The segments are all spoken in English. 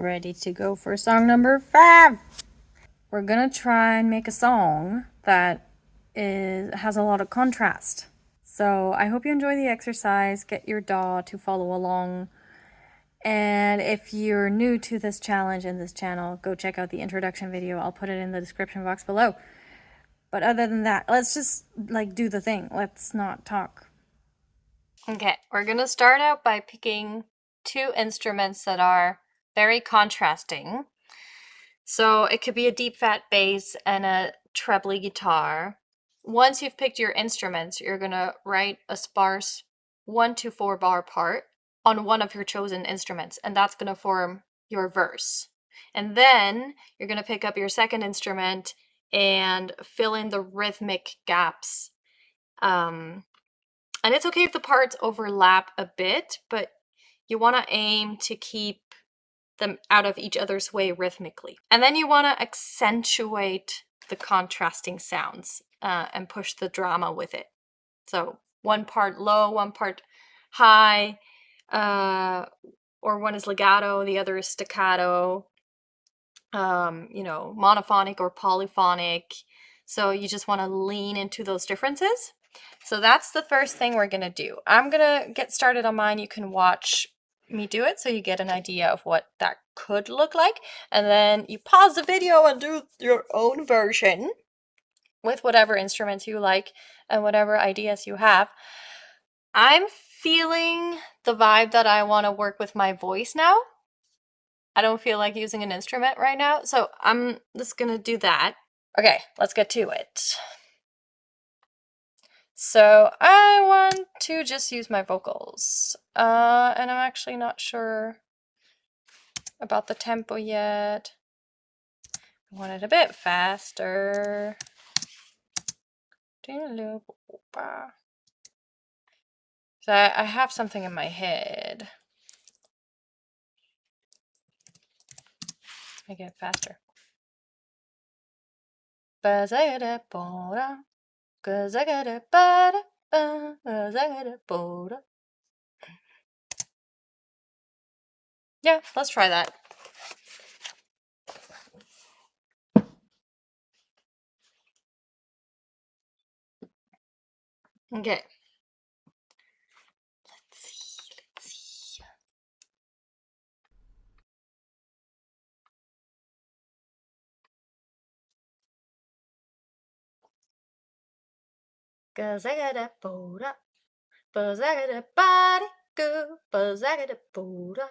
Ready to go for song number 5. We're gonna try and make a song that has a lot of contrast. So I hope you enjoy the exercise. Get your DAW to follow along. And if you're new to this challenge and this channel, go check out the introduction video. I'll put it in the description box below. But other than that, let's just do the thing. Let's not talk. Okay, we're gonna start out by picking 2 instruments that are very contrasting. So it could be a deep fat bass and a trebly guitar. Once you've picked your instruments, you're gonna write a sparse 1 to 4 bar part on one of your chosen instruments, and that's gonna form your verse. And then you're gonna pick up your second instrument and fill in the rhythmic gaps. And it's okay if the parts overlap a bit, but you want to aim to keep them out of each other's way rhythmically. And then you want to accentuate the contrasting sounds and push the drama with it. So one part low, one part high, or one is legato, the other is staccato, monophonic or polyphonic. So you just want to lean into those differences. So that's the first thing we're going to do. I'm going to get started on mine. You can watch me do it so you get an idea of what that could look like. And then you pause the video and do your own version with whatever instruments you like and whatever ideas you have. I'm feeling the vibe that I want to work with my voice now. I don't feel like using an instrument right now, so I'm just going to do that. Okay, let's get to it. So I want to just use my vocals, and I'm actually not sure about the tempo yet. I want it a bit faster. So I have something in my head. Let's make it faster. Yeah, let's try that. Okay. Let's see. Cause I got a Buddha, cause I got a body good, cause I got a Buddha,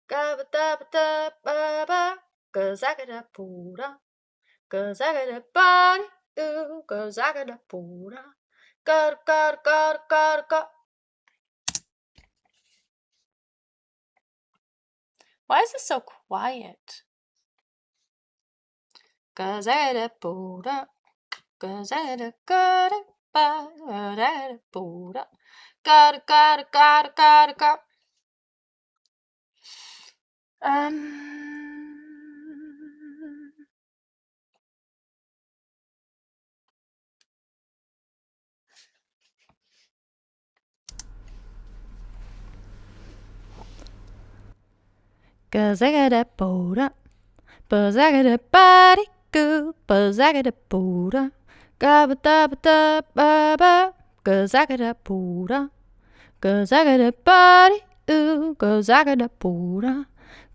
cause I got a Buddha, cause I got a body good, cause I got a Buddha, got. Why is it so quiet? Cause I got a Buddha, cause I got a Buddha, got. Cause I got a Buddha, cause I got a body good, cause I got a Buddha, cause I got a Buddha, cause I got a body good, cause I got a Buddha,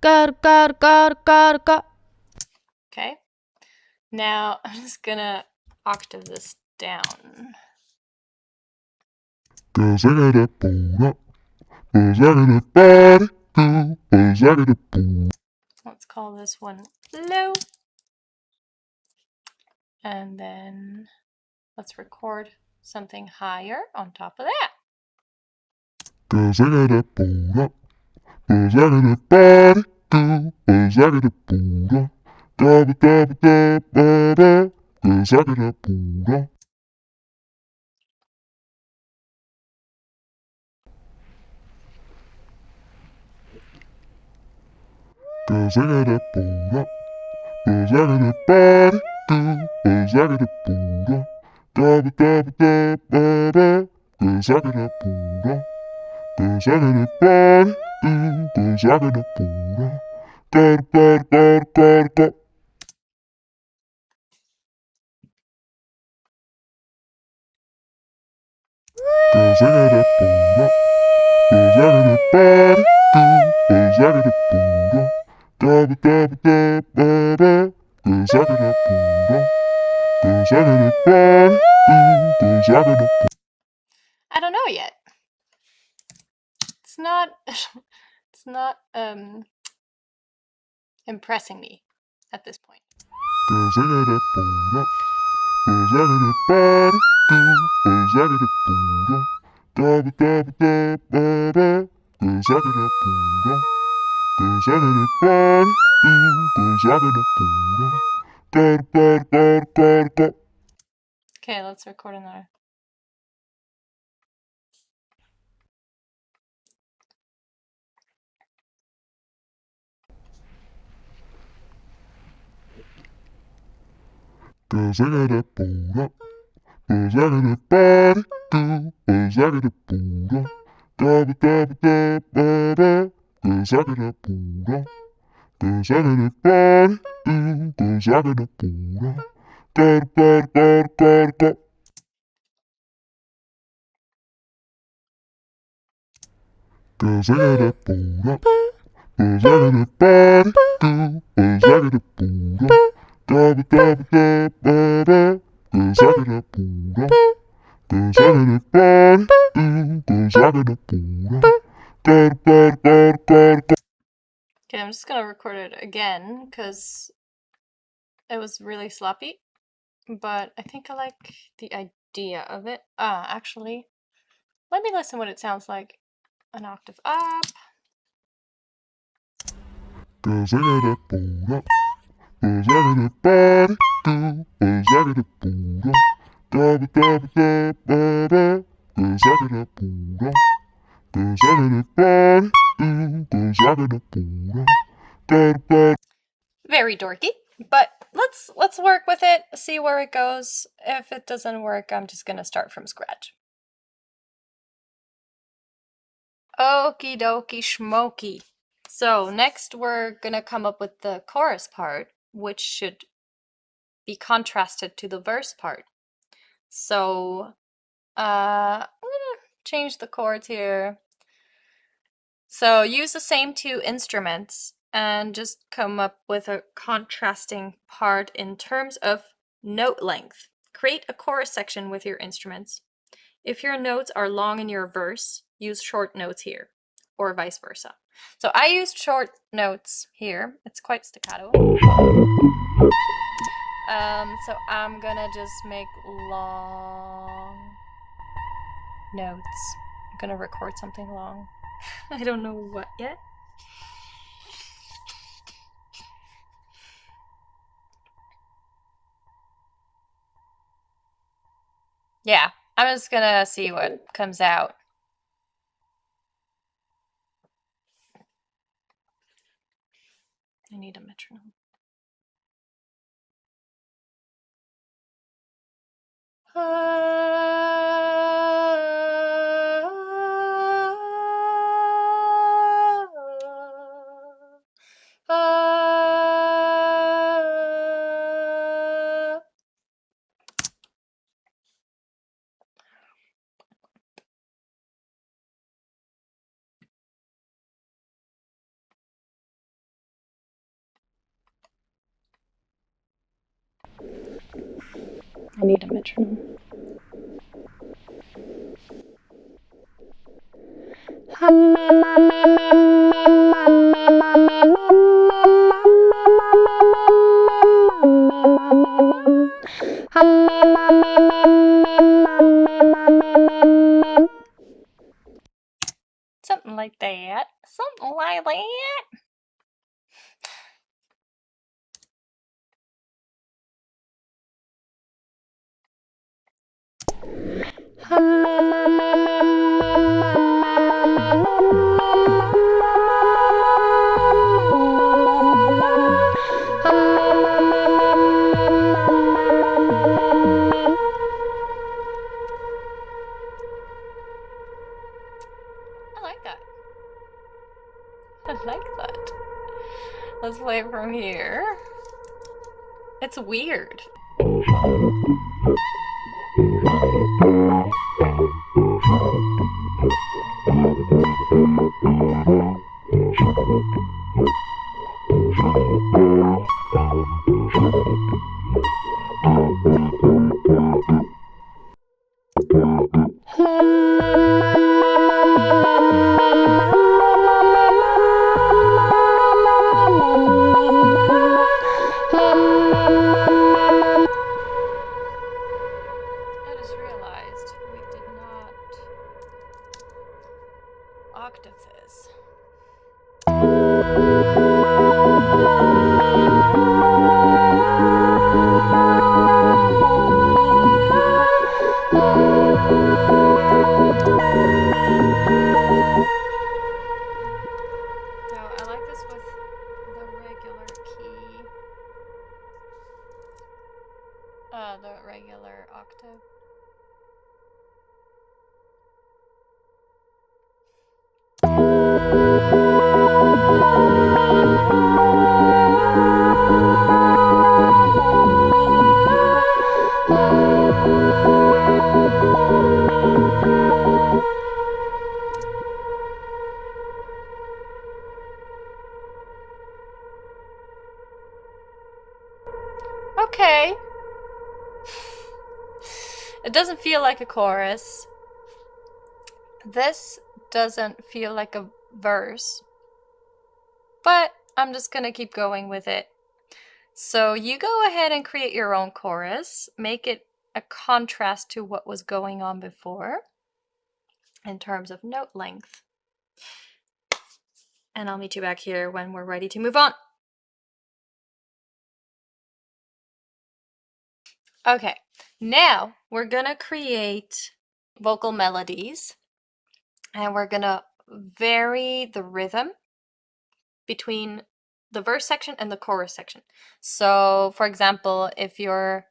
got. Okay, now I'm just gonna octave this down. Cause I got a Buddha, cause I got a body good, cause I got a Buddha. Let's call this one low. And then let's record something higher on top of that. Cause I got a Buddha, cause I got a body good, cause I got a Buddha, cause I got a Buddha. Cause I got a Buddha, cause I got a body good, cause I got a Buddha, cause I got a Buddha, cause I got a body good, cause I got a Buddha, I don't know yet. It's not it's not impressing me at this point. Okay, let's record another. Okay, I'm just gonna record it again because it was really sloppy, but I think I like the idea of it. Actually, let me listen what it sounds like an octave up. Very dorky, but let's work with it, see where it goes. If it doesn't work, I'm just gonna start from scratch. Okie dokie schmoky. So next we're gonna come up with the chorus part, which should be contrasted to the verse part. So I'm gonna change the chords here. So use the same two instruments and just come up with a contrasting part in terms of note length. Create a chorus section with your instruments. If your notes are long in your verse, use short notes here, or vice versa. So I used short notes here. It's quite staccato. So I'm gonna just make long notes. I'm gonna record something long. I don't know what yet. Yeah, I'm just gonna see what comes out. I need a metronome. I need a metronome. Something like that. Something like that. I like that. from here. It's weird. I just realized we did not octave this. So I like this with the regular key. The regular octave. Okay. It doesn't feel like a chorus. This doesn't feel like a verse. But I'm just gonna keep going with it. So you go ahead and create your own chorus. Make it a contrast to what was going on before in terms of note length. And I'll meet you back here when we're ready to move on. Okay, now we're gonna create vocal melodies and we're gonna vary the rhythm between the verse section and the chorus section. So for example, if your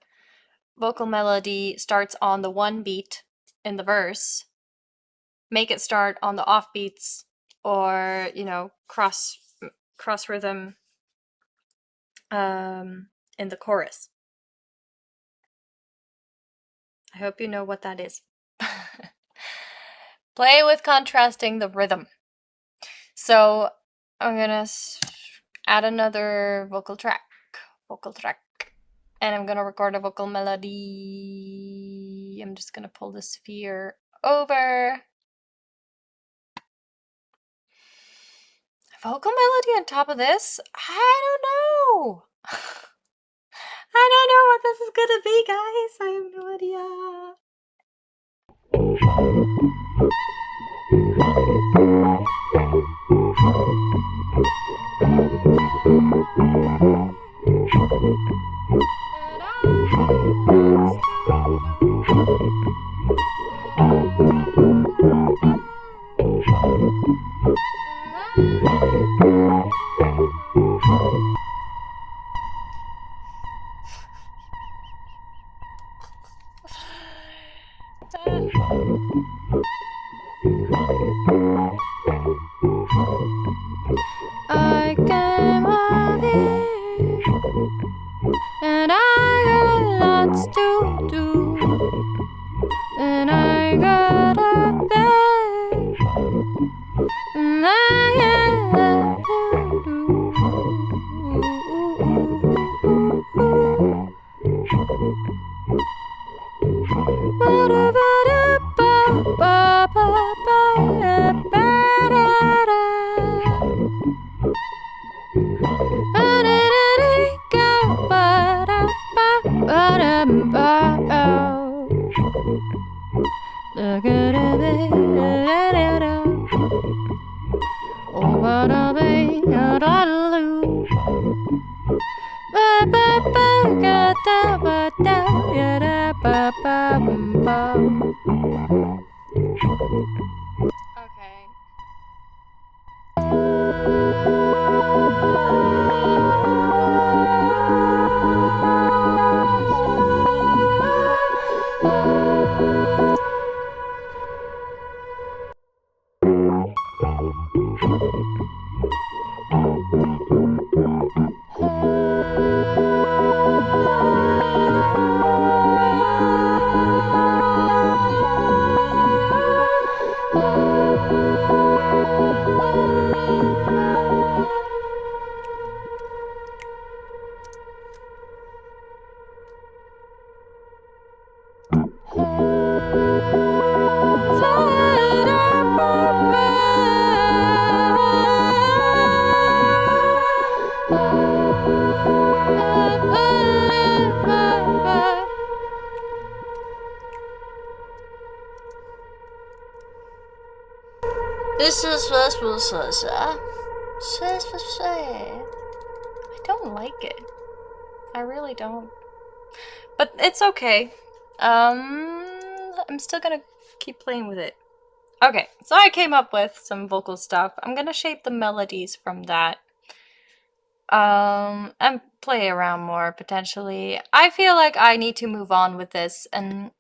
vocal melody starts on the one beat in the verse, make it start on the off beats, or cross rhythm in the chorus. I hope you know what that is. Play with contrasting the rhythm. So I'm gonna add another vocal track, and I'm gonna record a vocal melody. I'm just gonna pull the sphere over. Vocal melody on top of this? I don't know. I don't know what this is gonna be, guys. I have no idea. I came out here and I got lots to do, and I got a bed and I got to do. Okay. This is I don't like it. I really don't. But it's okay. I'm still gonna keep playing with it. Okay, so I came up with some vocal stuff. I'm gonna shape the melodies from that. And play around more potentially. I feel like I need to move on with this and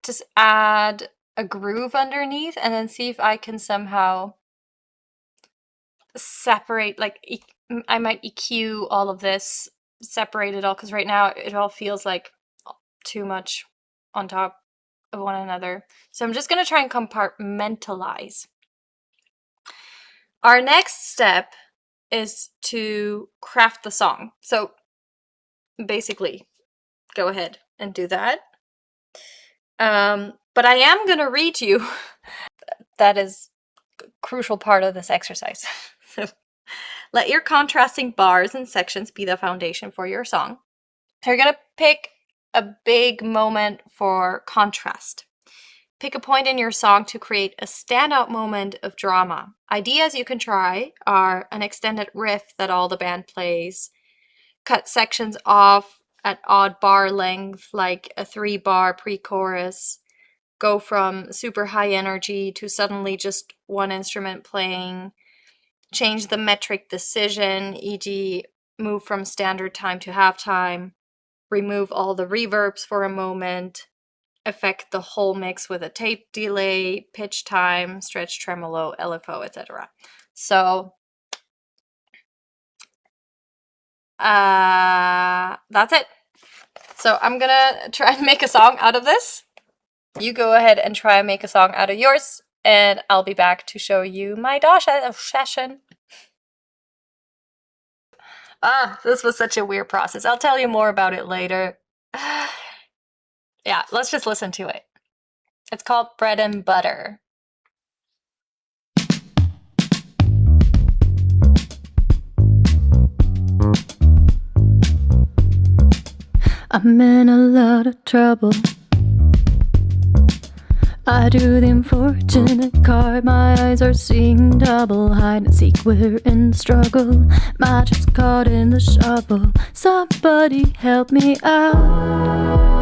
just add a groove underneath and then see if I can somehow separate, like I might EQ all of this, separate it all, because right now it all feels like too much on top of one another. So I'm just gonna try and compartmentalize. Our next step is to craft the song. So basically, go ahead and do that. But I am gonna read you. That is a crucial part of this exercise. So let your contrasting bars and sections be the foundation for your song. So you're gonna pick a big moment for contrast. Pick a point in your song to create a standout moment of drama. Ideas you can try are an extended riff that all the band plays, cut sections off at odd bar length, like a 3-bar pre-chorus, go from super high energy to suddenly just one instrument playing, change the metric decision, e.g. move from standard time to halftime, remove all the reverbs for a moment, affect the whole mix with a tape delay, pitch time, stretch tremolo, LFO, etc. So that's it. So I'm gonna try and make a song out of this. You go ahead and try and make a song out of yours, and I'll be back to show you my DAW session. This was such a weird process. I'll tell you more about it later. Yeah, let's just listen to it. It's called Bread and Butter. I'm in a lot of trouble. I drew the unfortunate card. My eyes are seeing double. Hide and seek, we're in struggle. Magic's caught in the shovel. Somebody help me out.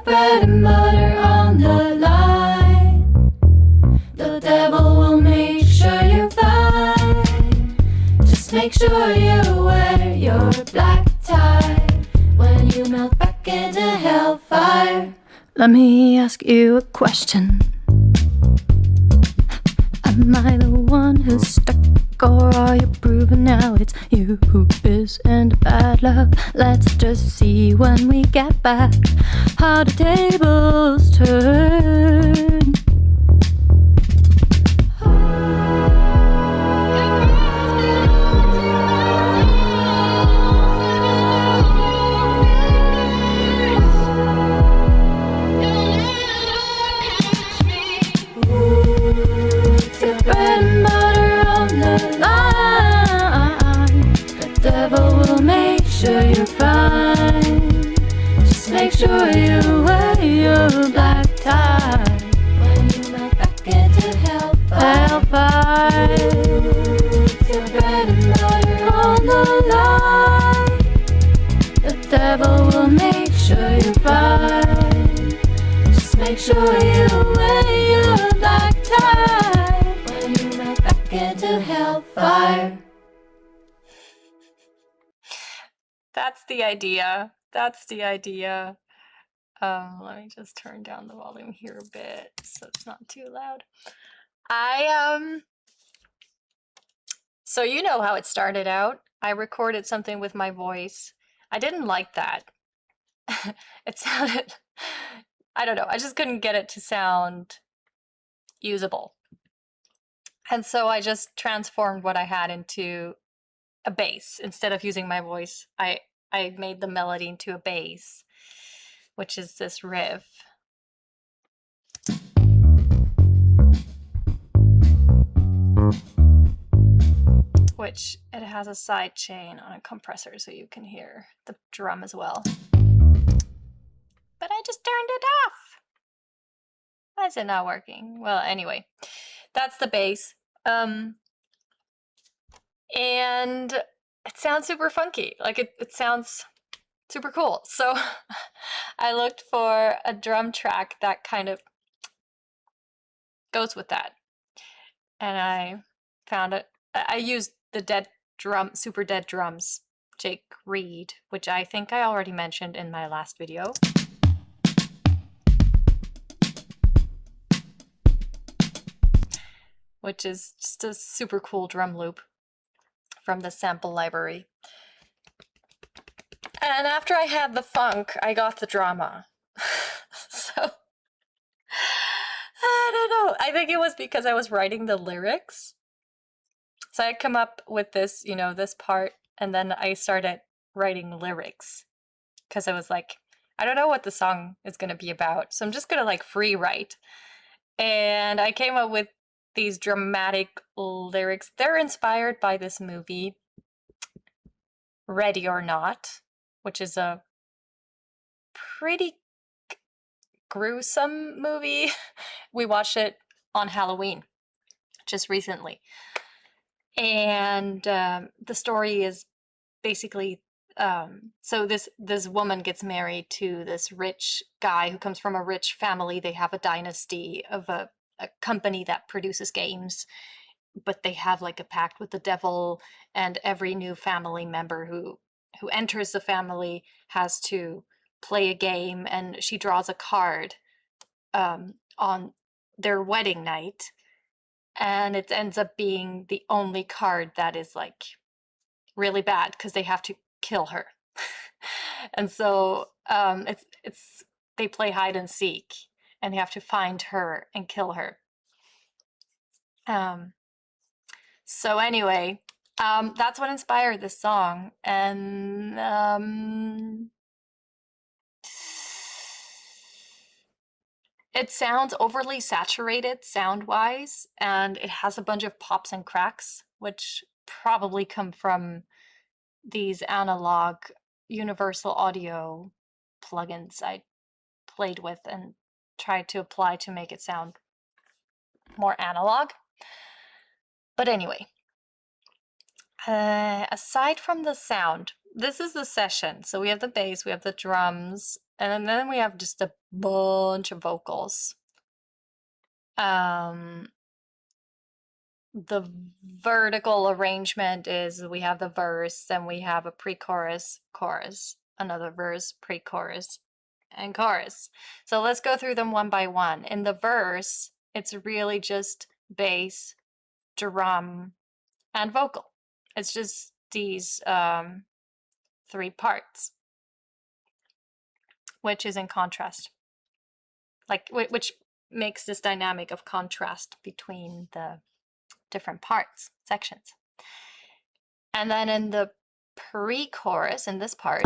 Bread and butter on the line. The devil will make sure you're fine. Just make sure you wear your black tie when you melt back into hellfire. Let me ask you a question. Am I the one who's stuck, or are you proving now it's you who is in bad luck? Let's just see when we get back how the tables turn. Bread and butter on the line. The devil will make sure you're fine. Just make sure you wear your black tie when you melt back into hellfire. Bread and butter on the line. The devil will make sure you're fine. Just make sure you wear your black tie into hellfire. That's the idea. that's the idea. Let me just turn down the volume here a bit so it's not too loud. So you know how it started out. I recorded something with my voice. I didn't like that. It sounded, I don't know, I just couldn't get it to sound usable. And so I just transformed what I had into a bass. Instead of using my voice, I made the melody into a bass, which is this riff. Which it has a side chain on a compressor so you can hear the drum as well. But I just turned it off. Why is it not working? Well, anyway, that's the bass. And it sounds super funky. Like it sounds super cool. So I looked for a drum track that kind of goes with that. And I found it. I used the Super Dead Drums, Jake Reed, which I think I already mentioned in my last video. Which is just a super cool drum loop from the sample library. And after I had the funk, I got the drama. So, I don't know. I think it was because I was writing the lyrics. So I come up with this, you know, this part, and then I started writing lyrics. Because I was like, I don't know what the song is going to be about, so I'm just going to like free write. And I came up with these dramatic lyrics. They're inspired by this movie, Ready or Not, which is a pretty gruesome movie. We watched it on Halloween just recently. And the story is basically, so this woman gets married to this rich guy who comes from a rich family. They have a dynasty of a company that produces games, but they have like a pact with the devil, and every new family member who enters the family has to play a game, and she draws a card on their wedding night, and it ends up being the only card that is like really bad because they have to kill her. And so it's they play hide and seek, and they have to find her and kill her. So anyway, that's what inspired this song. And it sounds overly saturated sound-wise, and it has a bunch of pops and cracks, which probably come from these analog universal audio plugins I played with and tried to apply to make it sound more analog. But anyway, aside from the sound, this is the session. So we have the bass, we have the drums, and then we have just a bunch of vocals. The vertical arrangement is we have the verse, then we have a pre-chorus, chorus, another verse, pre-chorus, and chorus. So let's go through them one by one. In the verse, it's really just bass, drum, and vocal. It's just these 3 parts, which is in contrast, like which makes this dynamic of contrast between the different parts, sections. And then in the pre-chorus, in this part,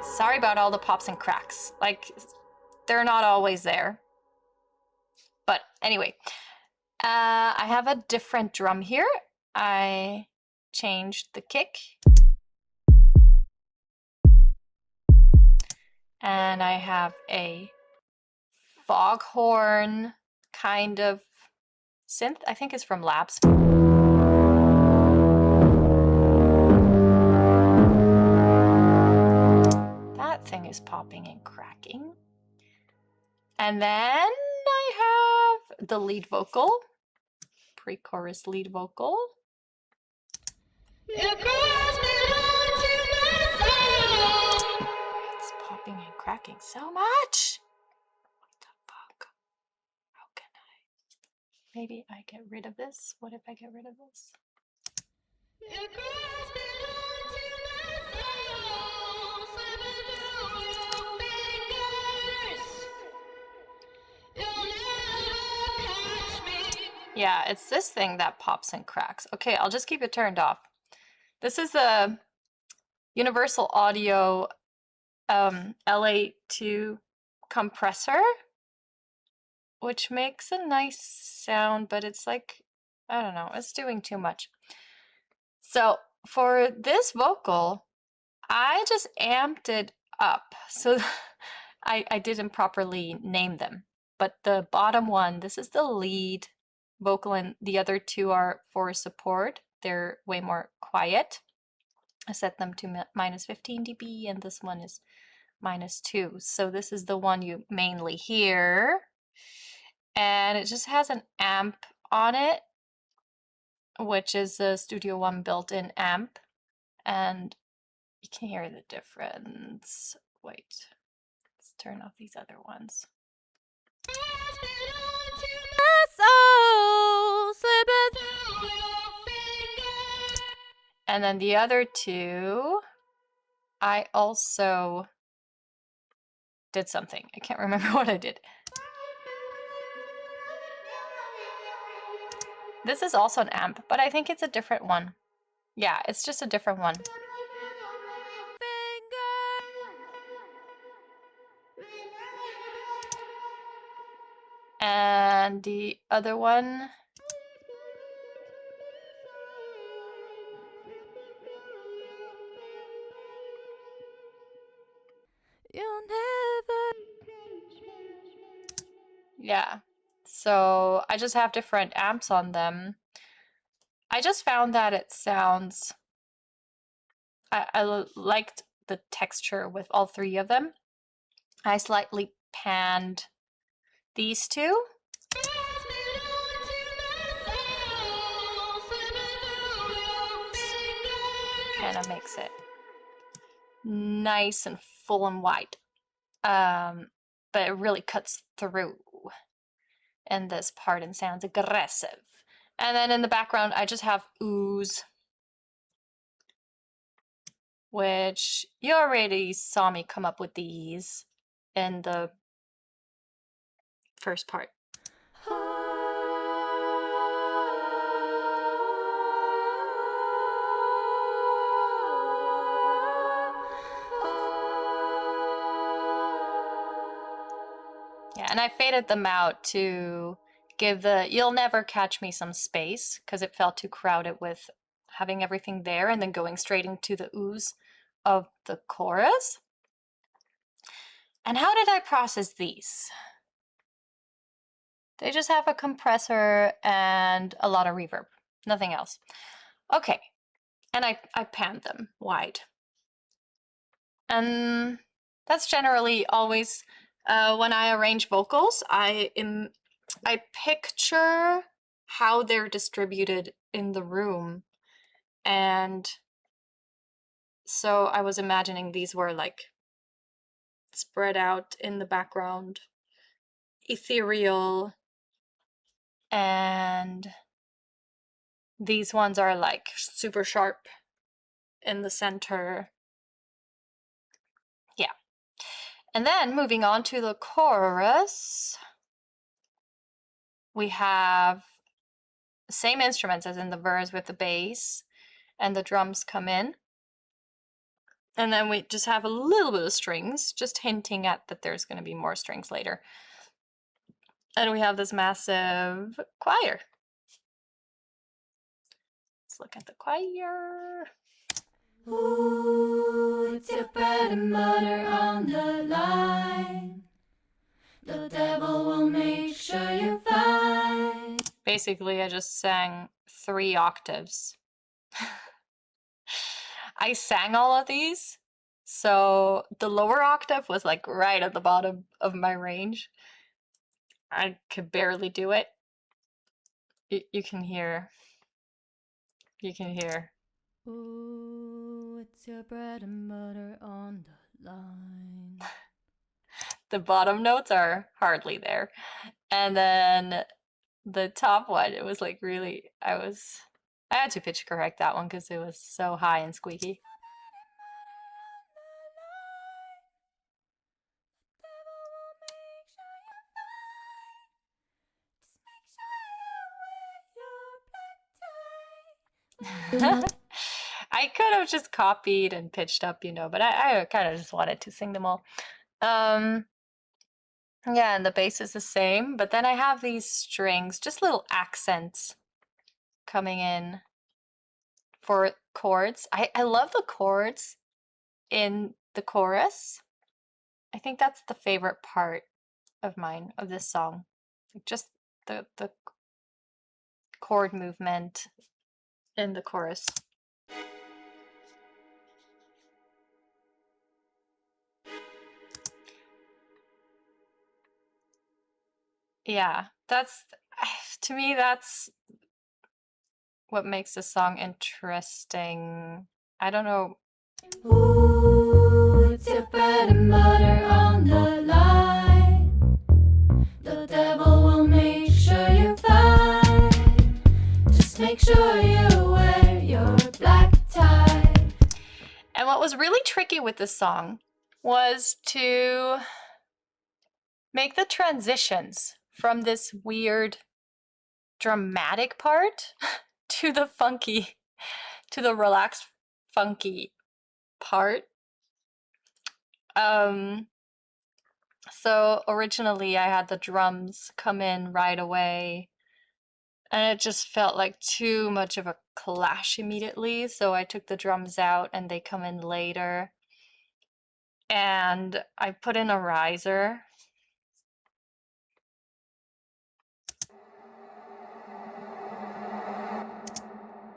sorry about all the pops and cracks. Like, they're not always there. But anyway, I have a different drum here. I changed the kick. And I have a foghorn kind of synth. I think it's from Labs. That thing is popping and cracking. And then I have the lead vocal, pre-chorus lead vocal. It's popping and cracking so much. What the fuck? How can I? Maybe I get rid of this. What if I get rid of this? Yeah, it's this thing that pops and cracks. Okay, I'll just keep it turned off. This is a Universal Audio LA2 compressor, which makes a nice sound, but it's like, I don't know, it's doing too much. So for this vocal, I just amped it up. So I didn't properly name them, but the bottom one, this is the lead vocal, and the other two are for support. They're way more quiet. I set them to minus 15 dB, and this one is -2. So this is the one you mainly hear, and it just has an amp on it, which is a Studio One built-in amp, and you can hear the difference. Wait, let's turn off these other ones. And then the other two, I also did something. I can't remember what I did. This is also an amp, but I think it's a different one. Yeah, it's just a different one. And the other one, yeah. So I just have different amps on them. I just found that it sounds, I liked the texture with all three of them. I slightly panned these two. Kind of makes it nice and full and wide. But it really cuts through in this part and sounds aggressive. And then in the background, I just have ooze, which you already saw me come up with these in the first part. Yeah, and I faded them out to give the "You'll Never Catch Me" some space, because it felt too crowded with having everything there and then going straight into the ooze of the chorus. And how did I process these? They just have a compressor and a lot of reverb, nothing else. Okay, and I panned them wide. And that's generally always when I arrange vocals, I picture how they're distributed in the room. And so I was imagining these were like spread out in the background, ethereal, and these ones are like super sharp in the center. Yeah. And then moving on to the chorus, we have the same instruments as in the verse with the bass, and the drums come in. And then we just have a little bit of strings, just hinting at that there's going to be more strings later. And we have this massive choir. Let's look at the choir. Ooh, it's your bread and butter on the line. The devil will make sure you're fine. Basically, I just sang 3 octaves. I sang all of these, so the lower octave was like right at the bottom of my range. I could barely do it. you can hear. You can hear. Ooh, it's your bread and butter on the line. The bottom notes are hardly there. And then the top one, it was like really, I had to pitch correct that one because it was so high and squeaky. I could have just copied and pitched up, but I kind of just wanted to sing them all. Yeah, and the bass is the same, but then I have these strings, just little accents coming in for chords. I love the chords in the chorus. I think that's the favorite part of mine, of this song. Just the chord movement in the chorus. Yeah, to me, that's what makes the song interesting. I don't know. Ooh, it's your bread and butter on the line. The devil will make sure you're fine. Just make sure you wear your black tie. And what was really tricky with this song was to make the transitions from this weird dramatic part to the relaxed funky part. So originally I had the drums come in right away, and it just felt like too much of a clash immediately, so I took the drums out and they come in later. And I put in a riser.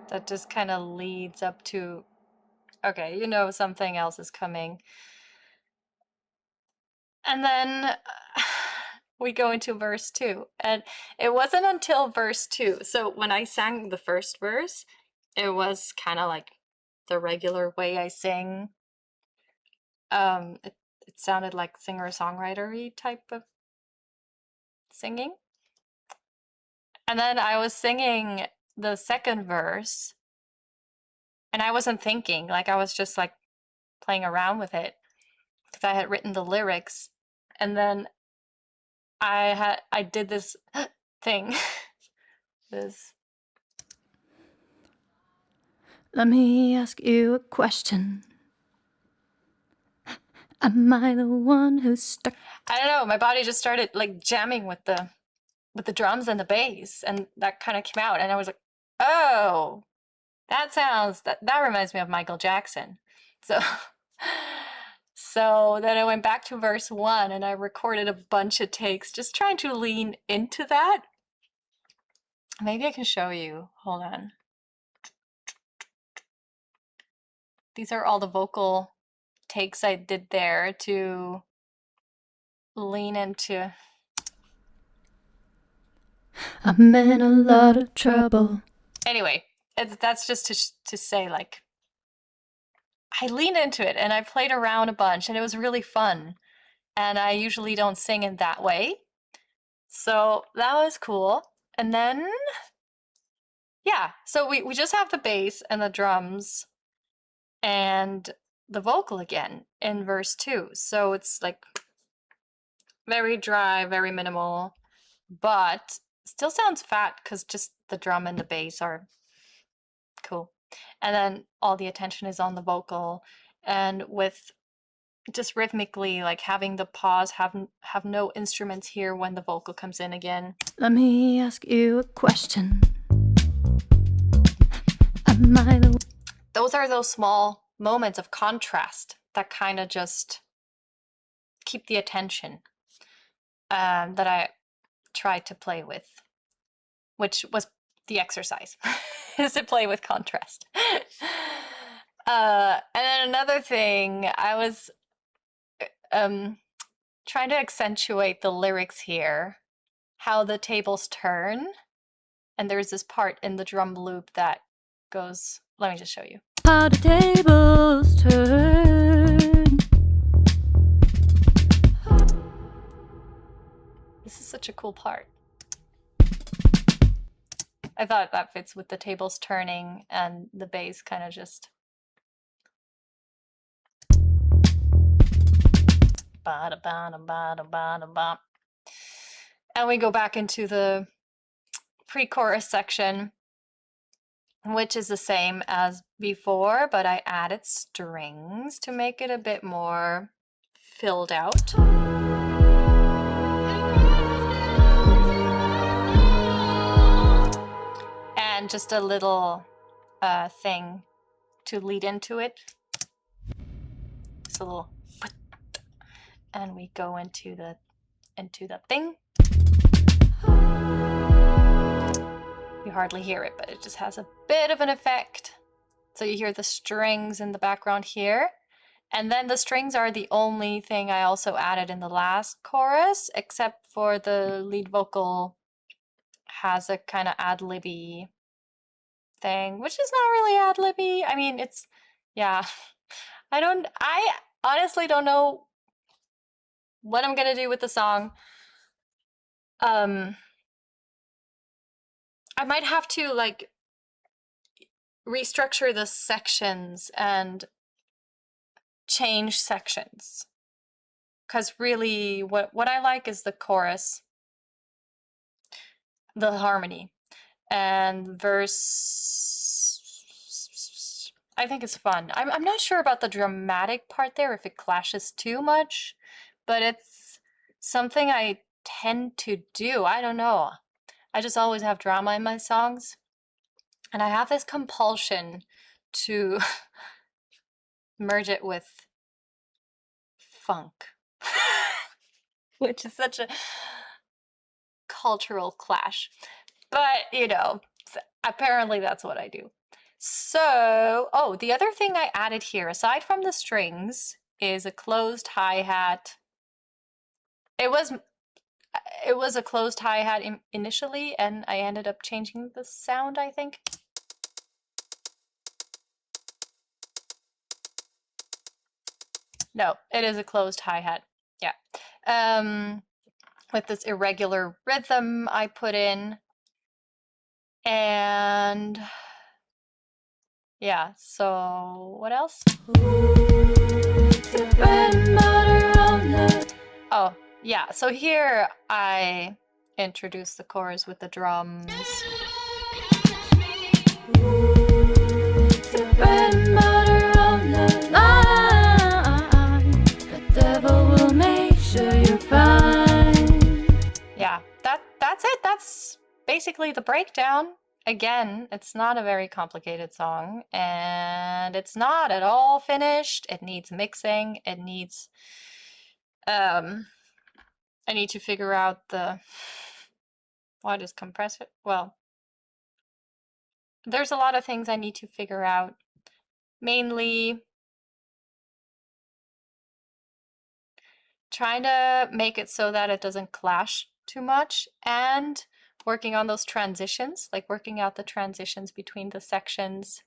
That just kind of leads up to, okay, something else is coming. And then we go into verse 2. And it wasn't until verse 2. So when I sang the first verse, it was kind of like the regular way I sing. It sounded like singer-songwriter-y type of singing. And then I was singing the second verse, and I wasn't thinking, like I was just like playing around with it because I had written the lyrics. And then I did this thing. This. Let me ask you a question. Am I the one who's stuck? I don't know, my body just started like jamming with the drums and the bass, and that kind of came out, and I was like, oh, that reminds me of Michael Jackson. So so then I went back to verse 1 and I recorded a bunch of takes just trying to lean into that. Maybe I can show you. Hold on. These are all the vocal takes I did there to lean into. I'm in a lot of trouble. Anyway, that's just to say, like, I leaned into it and I played around a bunch and it was really fun. And I usually don't sing in that way. So that was cool. And then, yeah, so we just have the bass and the drums and the vocal again in verse 2. So it's like very dry, very minimal, but still sounds fat because just the drum and the bass are cool. And then all the attention is on the vocal, and with just rhythmically, like having the pause, have no instruments here when the vocal comes in again. Let me ask you a question. Am I the... Those are those small moments of contrast that kind of just keep the attention, that I tried to play with, which was the exercise, is to play with contrast. And then another thing, I was trying to accentuate the lyrics here, how the tables turn, And there's this part in the drum loop that goes, let me just show you. How the tables turn. This is such a cool part. I thought that fits with the tables turning and the bass kind of just ba-da-ba-da-ba-da-ba-da-ba. And we go back into the pre-chorus section, which is the same as before, but I added strings to make it a bit more filled out. And just a little thing to lead into it. Just a little, and we go into the thing. You hardly hear it, but it just has a bit of an effect. So you hear the strings in the background here. And then the strings are the only thing I also added in the last chorus, except for the lead vocal has a kind of ad-libby thing, which is not really ad-libby. I mean, it's, yeah. I honestly don't know what I'm gonna do with the song. I might have to like restructure the sections and change sections, because really what I like is the chorus, the harmony, and verse I think is fun. I'm not sure about the dramatic part there, if it clashes too much, but it's something I tend to do. I don't know. I just always have drama in my songs, and I have this compulsion to merge it with funk, which is such a cultural clash. But, you know, apparently that's what I do. So, oh, the other thing I added here, aside from the strings, is a closed hi-hat. It was a closed hi-hat initially, and I ended up changing the sound, I think. No, it is a closed hi-hat. Yeah. With this irregular rhythm I put in. And yeah, so what else? Oh, yeah, so here I introduce the chorus with the drums. Yeah, that's it. That's basically the breakdown. Again, it's not a very complicated song, and it's not at all finished. It needs mixing. It needs I need to figure out what is compressor. Well, there's a lot of things I need to figure out. Mainly trying to make it so that it doesn't clash too much, and working on those transitions, like working out the transitions between the sections.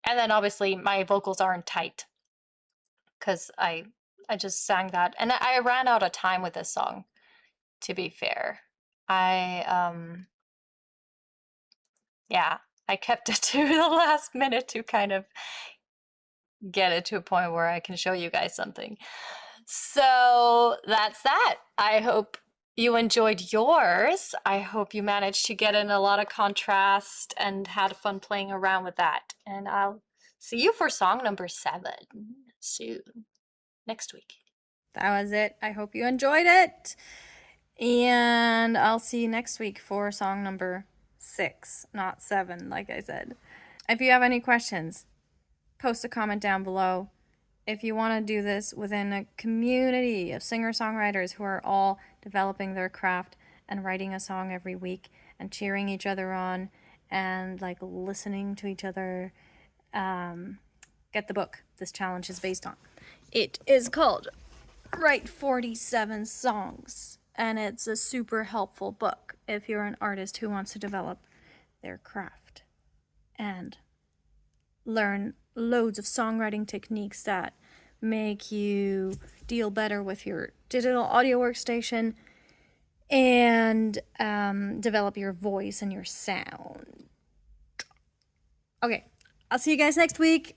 And then obviously my vocals aren't tight, because I just sang that, and I ran out of time with this song, to be fair. Yeah, I kept it to the last minute to kind of get it to a point where I can show you guys something. So that's that. I hope you enjoyed yours. I hope you managed to get in a lot of contrast and had fun playing around with that. And I'll see you for song number 7 soon, next week. That was it. I hope you enjoyed it. And I'll see you next week for song number 6, not 7, like I said. If you have any questions, post a comment down below. If you want to do this within a community of singer-songwriters who are all developing their craft and writing a song every week and cheering each other on and like listening to each other, get the book this challenge is based on. It is called Write 47 Songs and it's a super helpful book if you're an artist who wants to develop their craft and learn loads of songwriting techniques that make you deal better with your digital audio workstation and develop your voice and your sound. Okay, I'll see you guys next week.